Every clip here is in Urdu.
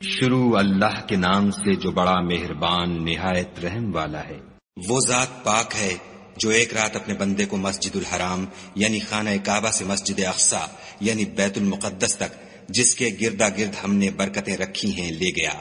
شروع اللہ کے نام سے جو بڑا مہربان نہایت رحم والا ہے۔ وہ ذات پاک ہے جو ایک رات اپنے بندے کو مسجد الحرام یعنی خانہ کعبہ سے مسجد اقصی یعنی بیت المقدس تک، جس کے گردا گرد ہم نے برکتیں رکھی ہیں، لے گیا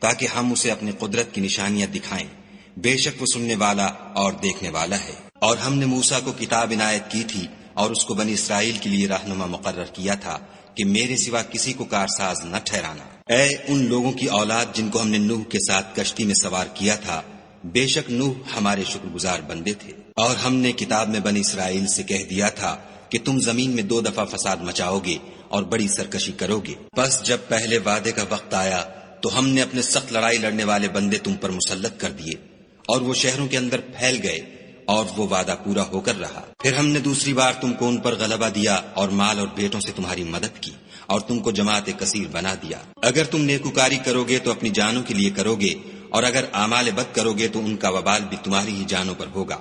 تاکہ ہم اسے اپنی قدرت کی نشانیاں دکھائیں۔ بے شک وہ سننے والا اور دیکھنے والا ہے۔ اور ہم نے موسیٰ کو کتاب عنایت کی تھی اور اس کو بنی اسرائیل کے لیے رہنما مقرر کیا تھا کہ میرے سوا کسی کو کارساز نہ ٹھہرانا۔ اے ان لوگوں کی اولاد جن کو ہم نے نوح کے ساتھ کشتی میں سوار کیا تھا، بے شک نوح ہمارے شکر گزار بندے تھے۔ اور ہم نے کتاب میں بنی اسرائیل سے کہہ دیا تھا کہ تم زمین میں 2 دفعہ فساد مچاؤ گے اور بڑی سرکشی کرو گے۔ بس جب پہلے وعدے کا وقت آیا تو ہم نے اپنے سخت لڑائی لڑنے والے بندے تم پر مسلط کر دیے، اور وہ شہروں کے اندر پھیل گئے، اور وہ وعدہ پورا ہو کر رہا۔ پھر ہم نے دوسری بار تم کو ان پر غلبہ دیا اور مال اور بیٹوں سے تمہاری مدد کی، اور تم کو جماعت کثیر بنا دیا۔ اگر تم نیکوکاری کرو گے تو اپنی جانوں کے لیے کرو گے، اور اگر اعمال بد کرو گے تو ان کا وبال بھی تمہاری ہی جانوں پر ہوگا۔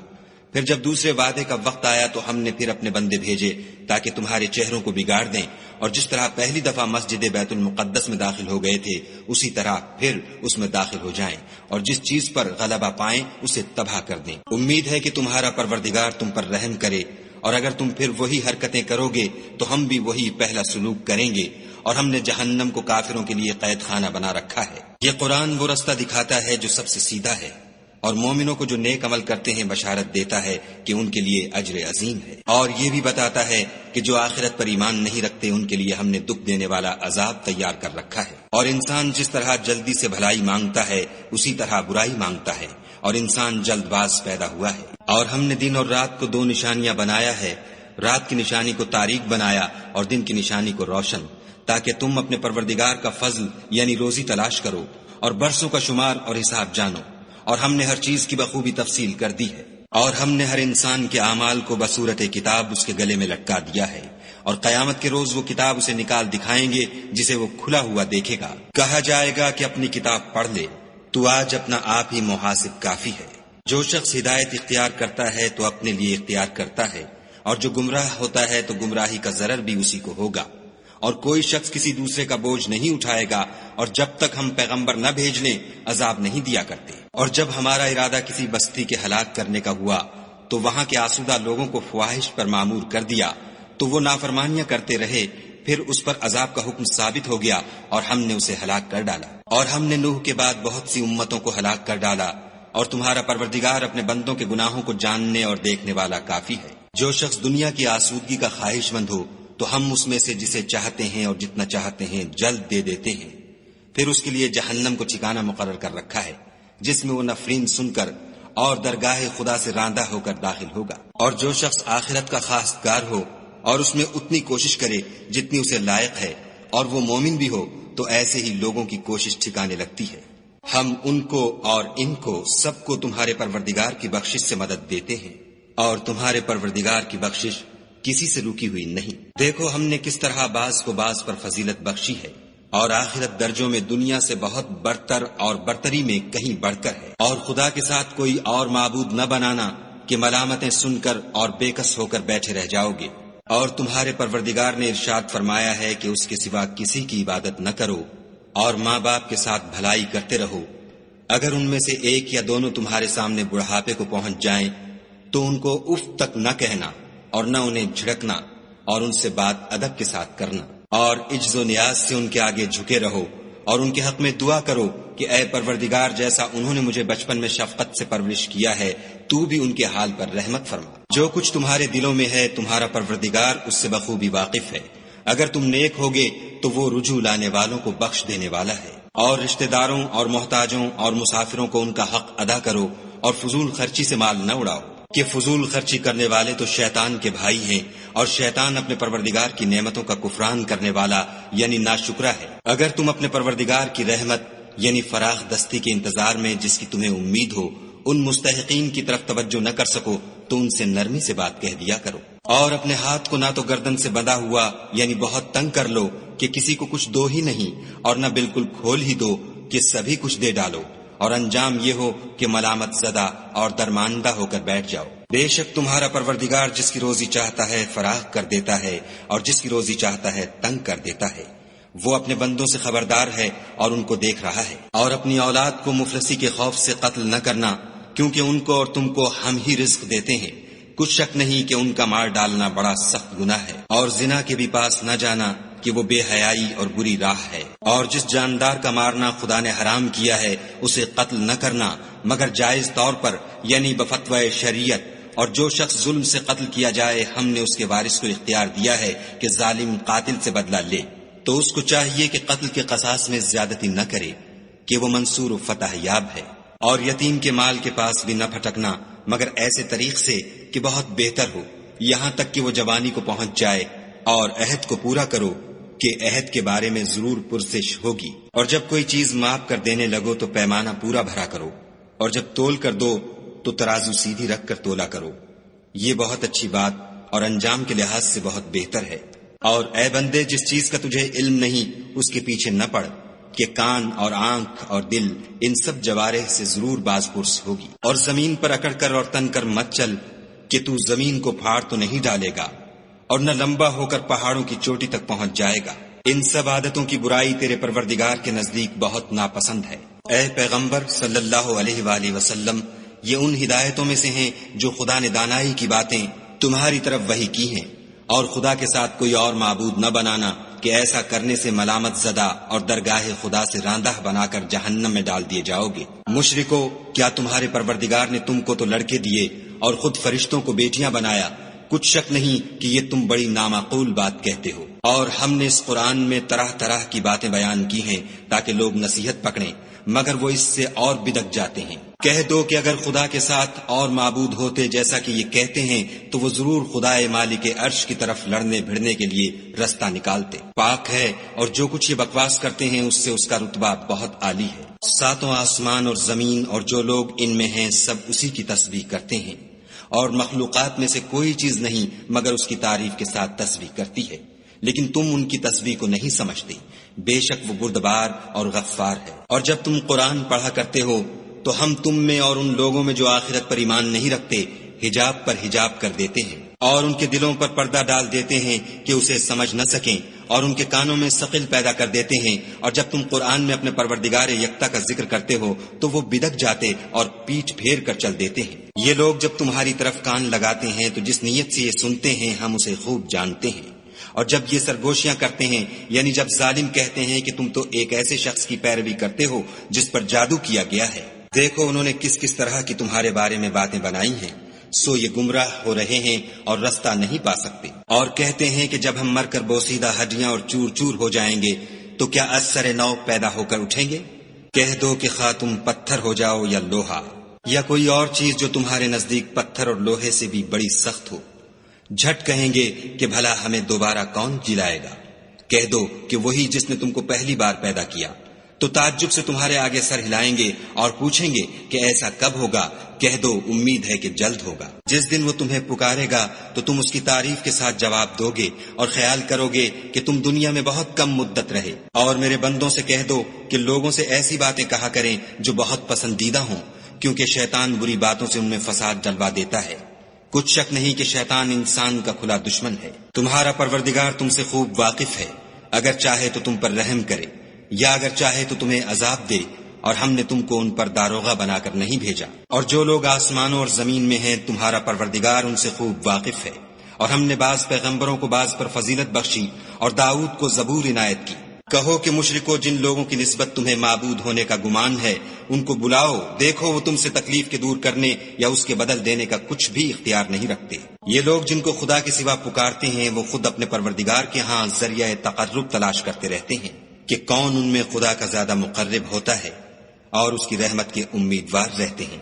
پھر جب دوسرے وعدے کا وقت آیا تو ہم نے پھر اپنے بندے بھیجے تاکہ تمہارے چہروں کو بگاڑ دیں، اور جس طرح پہلی دفعہ مسجد بیت المقدس میں داخل ہو گئے تھے اسی طرح پھر اس میں داخل ہو جائیں، اور جس چیز پر غلبہ پائیں اسے تباہ کر دیں۔ امید ہے کہ تمہارا پروردگار تم پر رحم کرے، اور اگر تم پھر وہی حرکتیں کرو گے تو ہم بھی وہی پہلا سلوک کریں گے، اور ہم نے جہنم کو کافروں کے لیے قید خانہ بنا رکھا ہے۔ یہ قرآن وہ رستہ دکھاتا ہے جو سب سے سیدھا ہے، اور مومنوں کو جو نیک عمل کرتے ہیں بشارت دیتا ہے کہ ان کے لیے اجر عظیم ہے، اور یہ بھی بتاتا ہے کہ جو آخرت پر ایمان نہیں رکھتے ان کے لیے ہم نے دکھ دینے والا عذاب تیار کر رکھا ہے۔ اور انسان جس طرح جلدی سے بھلائی مانگتا ہے اسی طرح برائی مانگتا ہے، اور انسان جلد باز پیدا ہوا ہے۔ اور ہم نے دن اور رات کو 2 نشانیاں بنایا ہے، رات کی نشانی کو تاریک بنایا اور دن کی نشانی کو روشن، تاکہ تم اپنے پروردگار کا فضل یعنی روزی تلاش کرو اور برسوں کا شمار اور حساب جانو۔ اور ہم نے ہر چیز کی بخوبی تفصیل کر دی ہے، اور ہم نے ہر انسان کے اعمال کو بصورت کتاب اس کے گلے میں لٹکا دیا ہے، اور قیامت کے روز وہ کتاب اسے نکال دکھائیں گے جسے وہ کھلا ہوا دیکھے گا۔ کہا جائے گا کہ اپنی کتاب پڑھ لے، تو آج اپنا آپ ہی محاسب کافی ہے۔ جو شخص ہدایت اختیار کرتا ہے تو اپنے لیے اختیار کرتا ہے، اور جو گمراہ ہوتا ہے تو گمراہی کا ضرر بھی اسی کو ہوگا۔ اور کوئی شخص کسی دوسرے کا بوجھ نہیں اٹھائے گا، اور جب تک ہم پیغمبر نہ بھیج لیں عذاب نہیں دیا کرتے۔ اور جب ہمارا ارادہ کسی بستی کے ہلاک کرنے کا ہوا تو وہاں کے آسودہ لوگوں کو فواحش پر معمور کر دیا، تو وہ نافرمانیاں کرتے رہے، پھر اس پر عذاب کا حکم ثابت ہو گیا اور ہم نے اسے ہلاک کر ڈالا۔ اور ہم نے نوح کے بعد بہت سی امتوں کو ہلاک کر ڈالا، اور تمہارا پروردگار اپنے بندوں کے گناہوں کو جاننے اور دیکھنے والا کافی ہے۔ جو شخص دنیا کی آسودگی کا خواہش مند ہو تو ہم اس میں سے جسے چاہتے ہیں اور جتنا چاہتے ہیں جلد دے دیتے ہیں، پھر اس کے لیے جہنم کو ٹھکانہ مقرر کر رکھا ہے، جس میں وہ نفرین سن کر اور درگاہ خدا سے راندہ ہو کر داخل ہوگا۔ اور جو شخص آخرت کا خواستگار ہو اور اس میں اتنی کوشش کرے جتنی اسے لائق ہے، اور وہ مومن بھی ہو، تو ایسے ہی لوگوں کی کوشش ٹھکانے لگتی ہے۔ ہم ان کو اور ان کو سب کو تمہارے پروردگار کی بخشش سے مدد دیتے ہیں، اور تمہارے پروردگار کی بخشش کسی سے رکی ہوئی نہیں۔ دیکھو ہم نے کس طرح بعض کو بعض پر فضیلت بخشی ہے، اور آخرت درجوں میں دنیا سے بہت برتر اور برتری میں کہیں بڑھ کر ہے۔ اور خدا کے ساتھ کوئی اور معبود نہ بنانا کہ ملامتیں سن کر اور بے کس ہو کر بیٹھے رہ جاؤ گے۔ اور تمہارے پروردگار نے ارشاد فرمایا ہے کہ اس کے سوا کسی کی عبادت نہ کرو، اور ماں باپ کے ساتھ بھلائی کرتے رہو۔ اگر ان میں سے ایک یا دونوں تمہارے سامنے بڑھاپے کو پہنچ جائیں تو ان کو اف تک نہ کہنا، اور نہ انہیں جھڑکنا، اور ان سے بات ادب کے ساتھ کرنا، اور عجز و نیاز سے ان کے آگے جھکے رہو، اور ان کے حق میں دعا کرو کہ اے پروردگار، جیسا انہوں نے مجھے بچپن میں شفقت سے پرورش کیا ہے تو بھی ان کے حال پر رحمت فرما۔ جو کچھ تمہارے دلوں میں ہے تمہارا پروردگار اس سے بخوبی واقف ہے۔ اگر تم نیک ہوگے تو وہ رجوع لانے والوں کو بخش دینے والا ہے۔ اور رشتہ داروں اور محتاجوں اور مسافروں کو ان کا حق ادا کرو، اور فضول خرچی سے مال نہ اڑاؤ، کہ فضول خرچی کرنے والے تو شیطان کے بھائی ہیں، اور شیطان اپنے پروردگار کی نعمتوں کا کفران کرنے والا یعنی ناشکرا ہے۔ اگر تم اپنے پروردگار کی رحمت یعنی فراخ دستی کے انتظار میں جس کی تمہیں امید ہو ان مستحقین کی طرف توجہ نہ کر سکو تو ان سے نرمی سے بات کہہ دیا کرو، اور اپنے ہاتھ کو نہ تو گردن سے بندھا ہوا یعنی بہت تنگ کر لو کہ کسی کو کچھ دو ہی نہیں، اور نہ بالکل کھول ہی دو کہ سبھی کچھ دے ڈالو، اور انجام یہ ہو کہ ملامت زدہ اور درماندہ ہو کر بیٹھ جاؤ۔ بے شک تمہارا پروردگار جس کی روزی چاہتا ہے فراخ کر دیتا ہے، اور جس کی روزی چاہتا ہے تنگ کر دیتا ہے۔ وہ اپنے بندوں سے خبردار ہے اور ان کو دیکھ رہا ہے۔ اور اپنی اولاد کو مفلسی کے خوف سے قتل نہ کرنا، کیونکہ ان کو اور تم کو ہم ہی رزق دیتے ہیں، کچھ شک نہیں کہ ان کا مار ڈالنا بڑا سخت گناہ ہے۔ اور زنا کے بھی پاس نہ جانا کہ وہ بے حیائی اور بری راہ ہے۔ اور جس جاندار کا مارنا خدا نے حرام کیا ہے اسے قتل نہ کرنا مگر جائز طور پر، یعنی بفتوی شریعت۔ اور جو شخص ظلم سے قتل کیا جائے ہم نے اس کے وارث کو اختیار دیا ہے کہ ظالم قاتل سے بدلہ لے، تو اس کو چاہیے کہ قتل کے قصاص میں زیادتی نہ کرے کہ وہ منصور و فتح یاب ہے۔ اور یتیم کے مال کے پاس بھی نہ پھٹکنا مگر ایسے طریق سے کہ بہت بہتر ہو، یہاں تک کہ وہ جوانی کو پہنچ جائے۔ اور عہد کو پورا کرو کہ عہد کے بارے میں ضرور پرسش ہوگی۔ اور جب کوئی چیز ماپ کر دینے لگو تو پیمانہ پورا بھرا کرو، اور جب تول کر دو تو ترازو سیدھی رکھ کر تولا کرو، یہ بہت اچھی بات اور انجام کے لحاظ سے بہت بہتر ہے۔ اور اے بندے، جس چیز کا تجھے علم نہیں اس کے پیچھے نہ پڑ کہ کان اور آنکھ اور دل ان سب جوارح سے ضرور باز پرس ہوگی۔ اور زمین پر اکڑ کر اور تن کر مت چل کہ تو زمین کو پھاڑ تو نہیں ڈالے گا اور نہ لمبا ہو کر پہاڑوں کی چوٹی تک پہنچ جائے گا۔ ان سب عادتوں کی برائی تیرے پروردگار کے نزدیک بہت ناپسند ہے۔ اے پیغمبر صلی اللہ علیہ وآلہ وسلم، یہ ان ہدایتوں میں سے ہیں جو خدا نے دانائی کی باتیں تمہاری طرف وحی کی ہیں، اور خدا کے ساتھ کوئی اور معبود نہ بنانا کہ ایسا کرنے سے ملامت زدہ اور درگاہ خدا سے راندہ بنا کر جہنم میں ڈال دیے جاؤ گے۔ مشرکو، کیا تمہارے پروردگار نے تم کو تو لڑکے دیے اور خود فرشتوں کو بیٹیاں بنایا؟ کچھ شک نہیں کہ یہ تم بڑی نامعقول بات کہتے ہو۔ اور ہم نے اس قرآن میں طرح طرح کی باتیں بیان کی ہیں تاکہ لوگ نصیحت پکڑیں، مگر وہ اس سے اور بدک جاتے ہیں۔ کہہ دو کہ اگر خدا کے ساتھ اور معبود ہوتے جیسا کہ یہ کہتے ہیں تو وہ ضرور خدائے مالک عرش کی طرف لڑنے بھڑنے کے لیے رستہ نکالتے۔ پاک ہے اور جو کچھ یہ بکواس کرتے ہیں اس سے اس کا رتبہ بہت عالی ہے۔ ساتوں آسمان اور زمین اور جو لوگ ان میں ہیں سب اسی کی تسبیح کرتے ہیں، اور مخلوقات میں سے کوئی چیز نہیں مگر اس کی تعریف کے ساتھ تسبیح کرتی ہے، لیکن تم ان کی تسبیح کو نہیں سمجھتے۔ بے شک وہ بردبار اور غفار ہے۔ اور جب تم قرآن پڑھا کرتے ہو تو ہم تم میں اور ان لوگوں میں جو آخرت پر ایمان نہیں رکھتے حجاب پر حجاب کر دیتے ہیں، اور ان کے دلوں پر پردہ ڈال دیتے ہیں کہ اسے سمجھ نہ سکیں، اور ان کے کانوں میں ثقل پیدا کر دیتے ہیں۔ اور جب تم قرآن میں اپنے پروردگار یکتا کا ذکر کرتے ہو تو وہ بدک جاتے اور پیٹھ پھیر کر چل دیتے ہیں۔ یہ لوگ جب تمہاری طرف کان لگاتے ہیں تو جس نیت سے یہ سنتے ہیں ہم اسے خوب جانتے ہیں، اور جب یہ سرگوشیاں کرتے ہیں، یعنی جب ظالم کہتے ہیں کہ تم تو ایک ایسے شخص کی پیروی کرتے ہو جس پر جادو کیا گیا ہے، دیکھو انہوں نے کس کس طرح کی تمہارے بارے میں باتیں بنائی ہیں، سو یہ گمراہ ہو رہے ہیں اور رستہ نہیں پا سکتے۔ اور کہتے ہیں کہ جب ہم مر کر بوسیدہ ہڈیاں اور چور چور ہو جائیں گے تو کیا اثر نو پیدا ہو کر اٹھیں گے؟ کہہ دو کہ خواہ تم پتھر ہو جاؤ یا لوہا یا کوئی اور چیز جو تمہارے نزدیک پتھر اور لوہے سے بھی بڑی سخت ہو، جھٹ کہیں گے کہ بھلا ہمیں دوبارہ کون جلائے گا؟ کہہ دو کہ وہی جس نے تم کو پہلی بار پیدا کیا، تو تعجب سے تمہارے آگے سر ہلائیں گے اور پوچھیں گے کہ ایسا کب ہوگا؟ کہہ دو امید ہے کہ جلد ہوگا۔ جس دن وہ تمہیں پکارے گا تو تم اس کی تعریف کے ساتھ جواب دو گے اور خیال کرو گے کہ تم دنیا میں بہت کم مدت رہے۔ اور میرے بندوں سے کہہ دو کہ لوگوں سے ایسی باتیں کہا کریں جو بہت پسندیدہ ہوں، کیونکہ شیطان بری باتوں سے ان میں فساد ڈلوا دیتا ہے۔ کچھ شک نہیں کہ شیطان انسان کا کھلا دشمن ہے۔ تمہارا پروردگار تم سے خوب واقف ہے، اگر چاہے تو تم پر رحم کرے یا اگر چاہے تو تمہیں عذاب دے، اور ہم نے تم کو ان پر داروغہ بنا کر نہیں بھیجا۔ اور جو لوگ آسمانوں اور زمین میں ہیں تمہارا پروردگار ان سے خوب واقف ہے۔ اور ہم نے بعض پیغمبروں کو بعض پر فضیلت بخشی اور داؤد کو زبور عنایت کی۔ کہو کہ مشرکو، جن لوگوں کی نسبت تمہیں معبود ہونے کا گمان ہے ان کو بلاؤ، دیکھو وہ تم سے تکلیف کے دور کرنے یا اس کے بدل دینے کا کچھ بھی اختیار نہیں رکھتے۔ یہ لوگ جن کو خدا کے سوا پکارتے ہیں وہ خود اپنے پروردگار کے ہاں ذریعہ تقرب تلاش کرتے رہتے ہیں کہ کون ان میں خدا کا زیادہ مقرب ہوتا ہے، اور اس کی رحمت کے امیدوار رہتے ہیں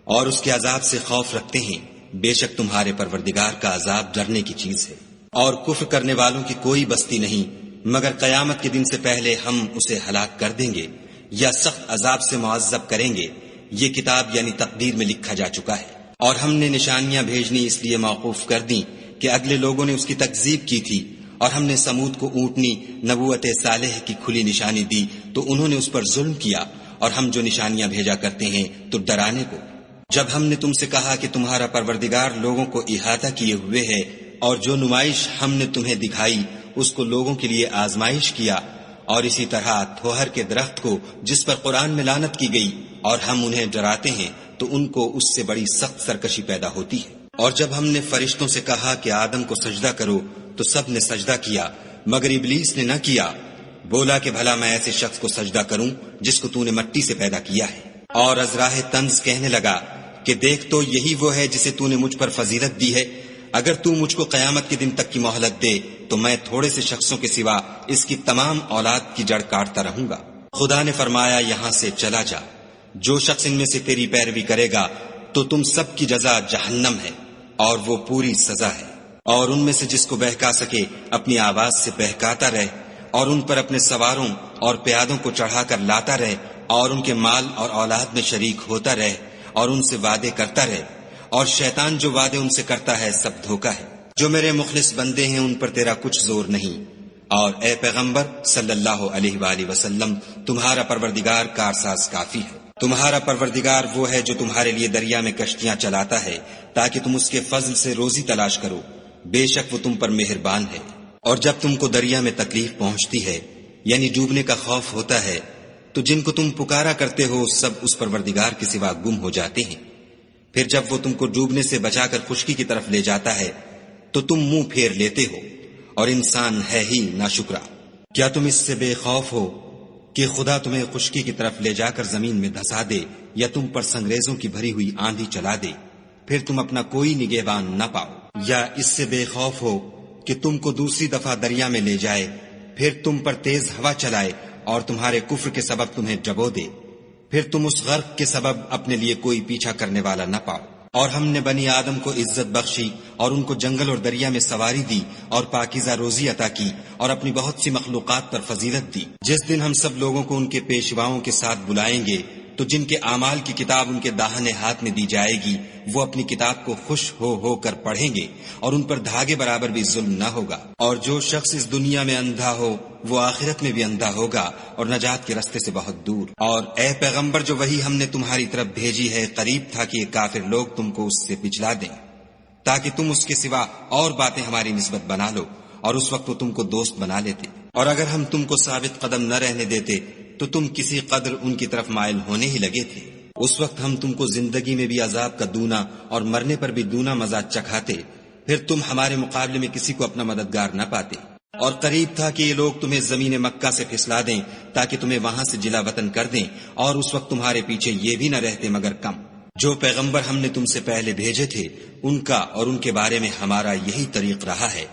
اور اس کے عذاب سے خوف رکھتے ہیں۔ بے شک تمہارے پروردگار کا عذاب ڈرنے کی چیز ہے۔ اور کفر کرنے والوں کی کوئی بستی نہیں مگر قیامت کے دن سے پہلے ہم اسے ہلاک کر دیں گے یا سخت عذاب سے معذب کریں گے۔ یہ کتاب یعنی تقدیر میں لکھا جا چکا ہے۔ اور ہم نے نشانیاں بھیجنی اس لیے موقوف کر دیں کہ اگلے لوگوں نے اس کی تکذیب کی تھی، اور ہم نے سمود کو اونٹنی نبوت صالح کی کھلی نشانی دی تو انہوں نے اس پر ظلم کیا، اور ہم جو نشانیاں بھیجا کرتے ہیں تو ڈرانے کو۔ جب ہم نے تم سے کہا کہ تمہارا پروردگار لوگوں کو احاطہ کیے ہوئے ہے، اور جو نمائش ہم نے تمہیں دکھائی اس کو لوگوں کے لیے آزمائش کیا، اور اسی طرح تھوہر کے درخت کو جس پر قرآن میں لعنت کی گئی اور ہم انہیں ڈراتے ہیں تو ان کو اس سے بڑی سخت سرکشی پیدا ہوتی ہے۔ اور جب ہم نے فرشتوں سے کہا کہ آدم کو سجدہ کرو تو سب نے سجدہ کیا مگر ابلیس نے نہ کیا، بولا کہ بھلا میں ایسے شخص کو سجدہ کروں جس کو تو نے مٹی سے پیدا کیا ہے۔ اور ازراہ طنز کہنے لگا کہ دیکھ تو یہی وہ ہے جسے تو نے مجھ پر فضیلت دی ہے، اگر تو مجھ کو قیامت کے دن تک کی مہلت دے تو میں تھوڑے سے شخصوں کے سوا اس کی تمام اولاد کی جڑ کاٹتا رہوں گا۔ خدا نے فرمایا یہاں سے چلا جا، جو شخص ان میں سے تیری پیروی کرے گا تو تم سب کی جزا جہنم ہے اور وہ پوری سزا ہے، اور ان میں سے جس کو بہکا سکے اپنی آواز سے بہکاتا رہے، اور ان پر اپنے سواروں اور پیادوں کو چڑھا کر لاتا رہے، اور ان کے مال اور اولاد میں شریک ہوتا رہے، اور ان سے وعدے کرتا رہے، اور شیطان جو وعدے ان سے کرتا ہے سب دھوکا ہے۔ جو میرے مخلص بندے ہیں ان پر تیرا کچھ زور نہیں، اور اے پیغمبر صلی اللہ علیہ وآلہ وسلم تمہارا پروردگار کارساز کافی ہے۔ تمہارا پروردگار وہ ہے جو تمہارے لیے دریا میں کشتیاں چلاتا ہے تاکہ تم اس کے فضل سے روزی تلاش کرو، بے شک وہ تم پر مہربان ہے۔ اور جب تم کو دریا میں تکلیف پہنچتی ہے یعنی ڈوبنے کا خوف ہوتا ہے تو جن کو تم پکارا کرتے ہو سب اس پروردگار کے سوا گم ہو جاتے ہیں، پھر جب وہ تم کو ڈوبنے سے بچا کر خشکی کی طرف لے جاتا ہے تو تم منہ پھیر لیتے ہو، اور انسان ہے ہی ناشکرا۔ کیا تم اس سے بے خوف ہو کہ خدا تمہیں خشکی کی طرف لے جا کر زمین میں دھسا دے یا تم پر سنگریزوں کی بھری ہوئی آندھی چلا دے، پھر تم اپنا کوئی نگہبان نہ پاؤ؟ یا اس سے بے خوف ہو کہ تم کو دوسری دفعہ دریا میں لے جائے، پھر تم پر تیز ہوا چلائے اور تمہارے کفر کے سبب تمہیں ڈبو دے، پھر تم اس غرق کے سبب اپنے لیے کوئی پیچھا کرنے والا نہ پاؤ؟ اور ہم نے بنی آدم کو عزت بخشی اور ان کو جنگل اور دریا میں سواری دی اور پاکیزہ روزی عطا کی اور اپنی بہت سی مخلوقات پر فضیلت دی۔ جس دن ہم سب لوگوں کو ان کے پیشواؤں کے ساتھ بلائیں گے تو جن کے اعمال کی کتاب ان کے داہنے ہاتھ میں دی جائے گی وہ اپنی کتاب کو خوش ہو کر پڑھیں گے اور ان پر دھاگے برابر بھی ظلم نہ ہوگا۔ اور جو شخص اس دنیا میں اندھا ہو وہ آخرت میں بھی اندھا ہوگا اور نجات کے راستے سے بہت دور۔ اور اے پیغمبر جو وحی ہم نے تمہاری طرف بھیجی ہے قریب تھا کہ یہ کافر لوگ تم کو اس سے پچھلا دیں تاکہ تم اس کے سوا اور باتیں ہماری نسبت بنا لو، اور اس وقت وہ تم کو دوست بنا لیتے۔ اور اگر ہم تم کو ثابت قدم نہ رہنے دیتے تو تم کسی قدر ان کی طرف مائل ہونے ہی لگے تھے۔ اس وقت ہم تم کو زندگی میں بھی عذاب کا دونا اور مرنے پر بھی دونا مزہ چکھاتے، پھر تم ہمارے مقابلے میں کسی کو اپنا مددگار نہ پاتے۔ اور قریب تھا کہ یہ لوگ تمہیں زمین مکہ سے پھسلا دیں تاکہ تمہیں وہاں سے جلا وطن کر دیں، اور اس وقت تمہارے پیچھے یہ بھی نہ رہتے مگر کم۔ جو پیغمبر ہم نے تم سے پہلے بھیجے تھے ان کا اور ان کے بارے میں ہمارا یہی طریق رہا ہے،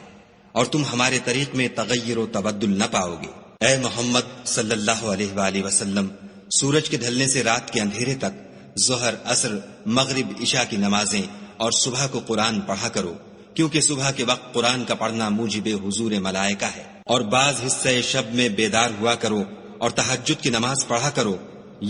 اور تم ہمارے طریق میں تغیر و تبدل نہ پاؤ گے۔ اے محمد صلی اللہ علیہ وآلہ وسلم سورج کے ڈھلنے سے رات کے اندھیرے تک ظہر، عصر، مغرب، عشاء کی نمازیں اور صبح کو قرآن پڑھا کرو، کیونکہ صبح کے وقت قرآن کا پڑھنا موجب حضور ملائکہ ہے۔ اور بعض حصہ شب میں بیدار ہوا کرو اور تہجد کی نماز پڑھا کرو،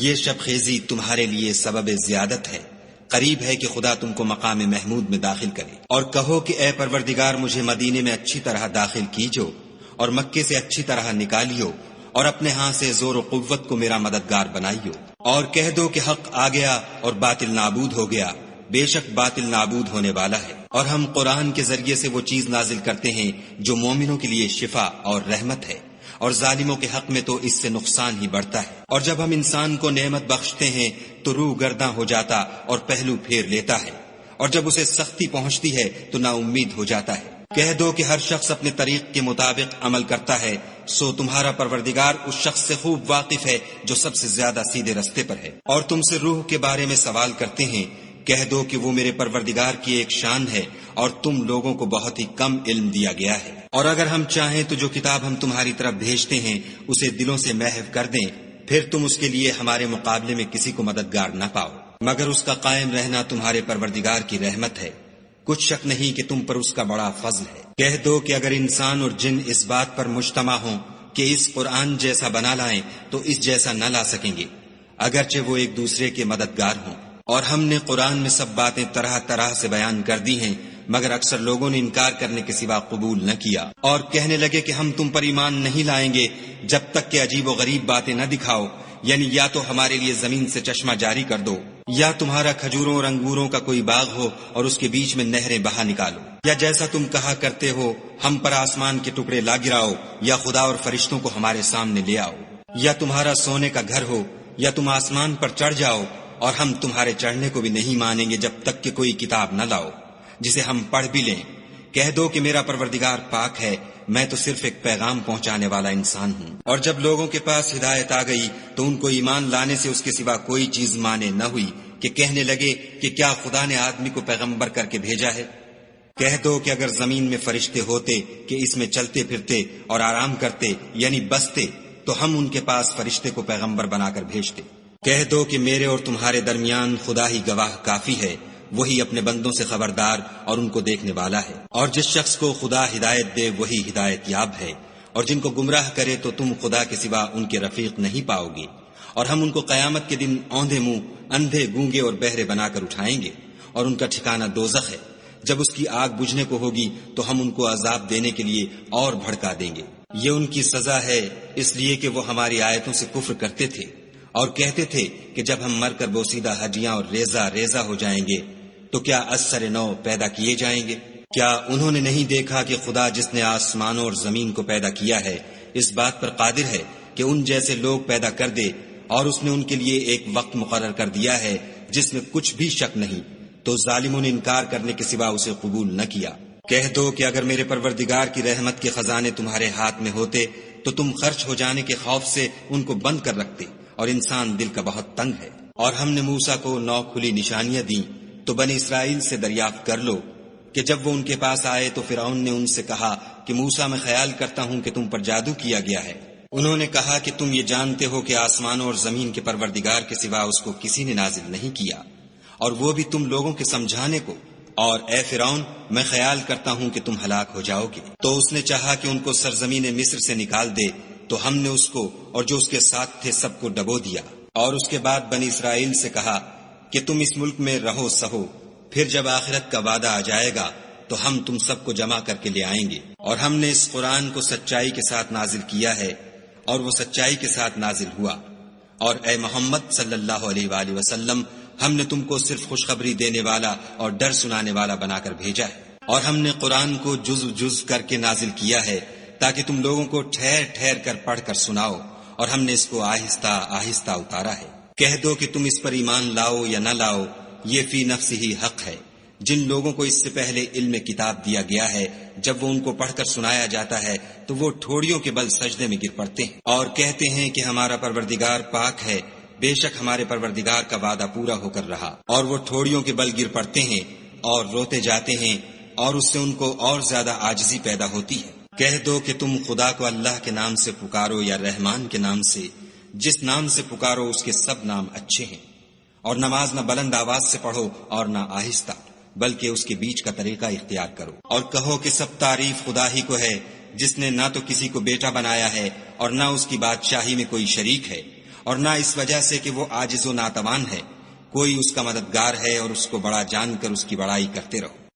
یہ شب خیزی تمہارے لیے سبب زیادت ہے، قریب ہے کہ خدا تم کو مقام محمود میں داخل کرے۔ اور کہو کہ اے پروردگار مجھے مدینے میں اچھی طرح داخل کیجو اور مکے سے اچھی طرح نکالیو، اور اپنے ہاں سے زور و قوت کو میرا مددگار بنائیو۔ اور کہہ دو کہ حق آ گیا اور باطل نابود ہو گیا، بے شک باطل نابود ہونے والا ہے۔ اور ہم قرآن کے ذریعے سے وہ چیز نازل کرتے ہیں جو مومنوں کے لیے شفا اور رحمت ہے، اور ظالموں کے حق میں تو اس سے نقصان ہی بڑھتا ہے۔ اور جب ہم انسان کو نعمت بخشتے ہیں تو روح گرداں ہو جاتا اور پہلو پھیر لیتا ہے، اور جب اسے سختی پہنچتی ہے تو نا امید ہو جاتا ہے۔ کہہ دو کہ ہر شخص اپنے طریق کے مطابق عمل کرتا ہے، سو تمہارا پروردگار اس شخص سے خوب واقف ہے جو سب سے زیادہ سیدھے رستے پر ہے۔ اور تم سے روح کے بارے میں سوال کرتے ہیں، کہہ دو کہ وہ میرے پروردگار کی ایک شان ہے اور تم لوگوں کو بہت ہی کم علم دیا گیا ہے۔ اور اگر ہم چاہیں تو جو کتاب ہم تمہاری طرف بھیجتے ہیں اسے دلوں سے محو کر دیں، پھر تم اس کے لیے ہمارے مقابلے میں کسی کو مددگار نہ پاؤ، مگر اس کا قائم رہنا تمہارے پروردگار کی رحمت ہے، کچھ شک نہیں کہ تم پر اس کا بڑا فضل ہے۔ کہہ دو کہ اگر انسان اور جن اس بات پر مجتمع ہوں کہ اس قرآن جیسا بنا لائیں تو اس جیسا نہ لا سکیں گے، اگرچہ وہ ایک دوسرے کے مددگار ہوں۔ اور ہم نے قرآن میں سب باتیں طرح طرح سے بیان کر دی ہیں، مگر اکثر لوگوں نے انکار کرنے کے سوا قبول نہ کیا، اور کہنے لگے کہ ہم تم پر ایمان نہیں لائیں گے جب تک کہ عجیب و غریب باتیں نہ دکھاؤ، یعنی یا تو ہمارے لیے زمین سے چشمہ جاری کر دو، یا تمہارا کھجوروں اور انگوروں کا کوئی باغ ہو اور اس کے بیچ میں نہریں بہا نکالو، یا جیسا تم کہا کرتے ہو ہم پر آسمان کے ٹکڑے لا گراؤ یا خدا اور فرشتوں کو ہمارے سامنے لے آؤ، یا تمہارا سونے کا گھر ہو یا تم آسمان پر چڑھ جاؤ اور ہم تمہارے چڑھنے کو بھی نہیں مانیں گے جب تک کہ کوئی کتاب نہ لاؤ جسے ہم پڑھ بھی لیں۔ کہہ دو کہ میرا پروردگار پاک ہے، میں تو صرف ایک پیغام پہنچانے والا انسان ہوں۔ اور جب لوگوں کے پاس ہدایت آ گئی تو ان کو ایمان لانے سے اس کے سوا کوئی چیز مانے نہ ہوئی کہ کہنے لگے کہ کیا خدا نے آدمی کو پیغمبر کر کے بھیجا ہے؟ کہہ دو کہ اگر زمین میں فرشتے ہوتے کہ اس میں چلتے پھرتے اور آرام کرتے یعنی بستے تو ہم ان کے پاس فرشتے کو پیغمبر بنا کر بھیجتے۔ کہہ دو کہ میرے اور تمہارے درمیان خدا ہی گواہ کافی ہے، وہی اپنے بندوں سے خبردار اور ان کو دیکھنے والا ہے۔ اور جس شخص کو خدا ہدایت دے وہی ہدایت یاب ہے، اور جن کو گمراہ کرے تو تم خدا کے سوا ان کے رفیق نہیں پاؤ گے۔ اور ہم ان کو قیامت کے دن اوندھے منہ، اندھے، گونگے اور بہرے بنا کر اٹھائیں گے، اور ان کا ٹھکانہ دوزخ ہے۔ جب اس کی آگ بجھنے کو ہوگی تو ہم ان کو عذاب دینے کے لیے اور بھڑکا دیں گے۔ یہ ان کی سزا ہے اس لیے کہ وہ ہماری آیتوں سے کفر کرتے تھے اور کہتے تھے کہ جب ہم مر کر بوسیدہ ہڈیاں اور ریزہ ریزہ ہو جائیں گے تو کیا از سر نو پیدا کیے جائیں گے؟ کیا انہوں نے نہیں دیکھا کہ خدا جس نے آسمانوں اور زمین کو پیدا کیا ہے اس بات پر قادر ہے کہ ان جیسے لوگ پیدا کر دے، اور اس نے ان کے لیے ایک وقت مقرر کر دیا ہے جس میں کچھ بھی شک نہیں، تو ظالموں نے انکار کرنے کے سوا اسے قبول نہ کیا۔ کہہ دو کہ اگر میرے پروردگار کی رحمت کے خزانے تمہارے ہاتھ میں ہوتے تو تم خرچ ہو جانے کے خوف سے ان کو بند کر رکھتے، اور انسان دل کا بہت تنگ ہے۔ اور ہم نے موسیٰ کو 9 کھلی نشانیاں دیں تو بنی اسرائیل سے دریافت کر لو کہ جب وہ ان کے پاس آئے تو فرعون نے ان سے کہا کہ موسیٰ میں خیال کرتا ہوں کہ تم پر جادو کیا گیا ہے۔ انہوں نے کہا کہ تم یہ جانتے ہو کہ آسمانوں اور زمین کے پروردگار کے سوا اس کو کسی نے نازل نہیں کیا، اور وہ بھی تم لوگوں کے سمجھانے کو، اور اے فرعون میں خیال کرتا ہوں کہ تم ہلاک ہو جاؤ گے۔ تو اس نے چاہا کہ ان کو سرزمین مصر سے نکال دے، تو ہم نے اس کو اور جو اس کے ساتھ تھے سب کو ڈبو دیا، اور اس کے بعد بنی اسرائیل سے کہا کہ تم اس ملک میں رہو سہو، پھر جب آخرت کا وعدہ آ جائے گا تو ہم تم سب کو جمع کر کے لے آئیں گے۔ اور ہم نے اس قرآن کو سچائی کے ساتھ نازل کیا ہے، اور وہ سچائی کے ساتھ نازل ہوا۔ اور اے محمد صلی اللہ علیہ وآلہ وسلم ہم نے تم کو صرف خوشخبری دینے والا اور ڈر سنانے والا بنا کر بھیجا ہے، اور ہم نے قرآن کو جز جز کر کے نازل کیا ہے تاکہ تم لوگوں کو ٹھہر ٹھہر کر پڑھ کر سناؤ، اور ہم نے اس کو آہستہ آہستہ اتارا ہے۔ کہہ دو کہ تم اس پر ایمان لاؤ یا نہ لاؤ، یہ فی نفس ہی حق ہے۔ جن لوگوں کو اس سے پہلے علم کتاب دیا گیا ہے جب وہ ان کو پڑھ کر سنایا جاتا ہے تو وہ ٹھوڑیوں کے بل سجدے میں گر پڑتے ہیں اور کہتے ہیں کہ ہمارا پروردگار پاک ہے، بے شک ہمارے پروردگار کا وعدہ پورا ہو کر رہا۔ اور وہ ٹھوڑیوں کے بل گر پڑتے ہیں اور روتے جاتے ہیں، اور اس سے ان کو اور زیادہ عاجزی پیدا ہوتی ہے۔ کہہ دو کہ تم خدا کو اللہ کے نام سے پکارو یا رحمان کے نام سے، جس نام سے پکارو اس کے سب نام اچھے ہیں، اور نماز نہ بلند آواز سے پڑھو اور نہ آہستہ، بلکہ اس کے بیچ کا طریقہ اختیار کرو۔ اور کہو کہ سب تعریف خدا ہی کو ہے، جس نے نہ تو کسی کو بیٹا بنایا ہے اور نہ اس کی بادشاہی میں کوئی شریک ہے، اور نہ اس وجہ سے کہ وہ عاجز و ناتوان ہے، کوئی اس کا مددگار ہے، اور اس کو بڑا جان کر اس کی بڑائی کرتے رہو۔